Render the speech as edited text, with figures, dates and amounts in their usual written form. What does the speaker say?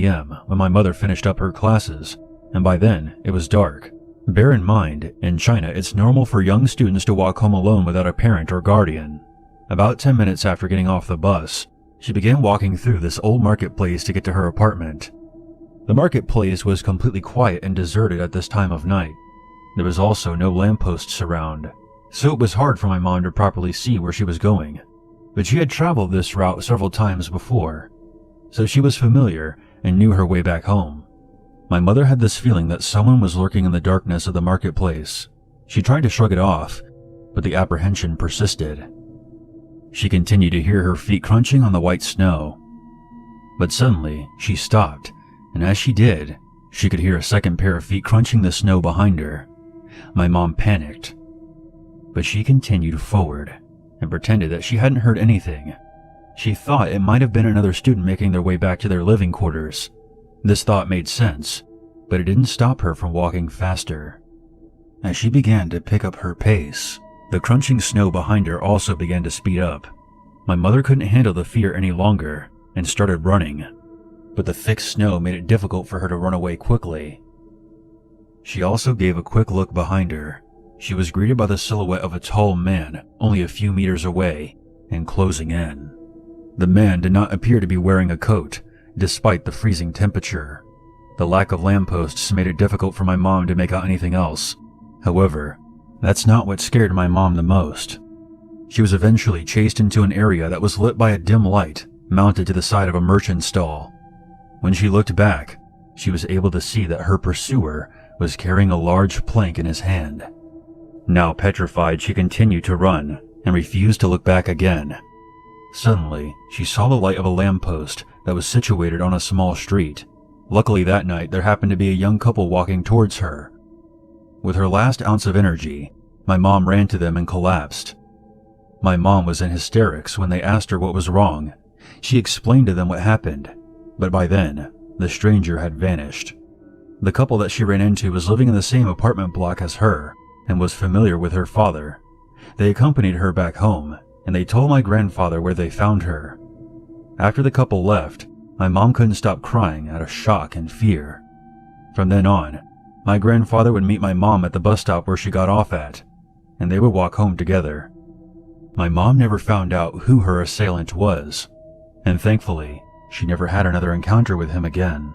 p.m. when my mother finished up her classes, and by then it was dark. Bear in mind, in China it's normal for young students to walk home alone without a parent or guardian. About 10 minutes after getting off the bus, she began walking through this old marketplace to get to her apartment. The marketplace was completely quiet and deserted at this time of night. There was also no lampposts around, so it was hard for my mom to properly see where she was going. But she had traveled this route several times before, so she was familiar and knew her way back home. My mother had this feeling that someone was lurking in the darkness of the marketplace. She tried to shrug it off, but the apprehension persisted. She continued to hear her feet crunching on the white snow. But suddenly, she stopped, and as she did, she could hear a second pair of feet crunching the snow behind her. My mom panicked, but she continued forward and pretended that she hadn't heard anything. She thought it might have been another student making their way back to their living quarters. This thought made sense, but it didn't stop her from walking faster. As she began to pick up her pace, the crunching snow behind her also began to speed up. My mother couldn't handle the fear any longer and started running, but the thick snow made it difficult for her to run away quickly. She also gave a quick look behind her. She was greeted by the silhouette of a tall man only a few meters away and closing in. The man did not appear to be wearing a coat, despite the freezing temperature. The lack of lampposts made it difficult for my mom to make out anything else. However, that's not what scared my mom the most. She was eventually chased into an area that was lit by a dim light mounted to the side of a merchant stall. When she looked back, she was able to see that her pursuer was carrying a large plank in his hand. Now petrified, she continued to run and refused to look back again. Suddenly, she saw the light of a lamppost that was situated on a small street. Luckily that night, there happened to be a young couple walking towards her. With her last ounce of energy, my mom ran to them and collapsed. My mom was in hysterics when they asked her what was wrong. She explained to them what happened, but by then, the stranger had vanished. The couple that she ran into was living in the same apartment block as her and was familiar with her father. They accompanied her back home, and they told my grandfather where they found her. After the couple left, my mom couldn't stop crying out of shock and fear. From then on, my grandfather would meet my mom at the bus stop where she got off at, and they would walk home together. My mom never found out who her assailant was, and thankfully, she never had another encounter with him again.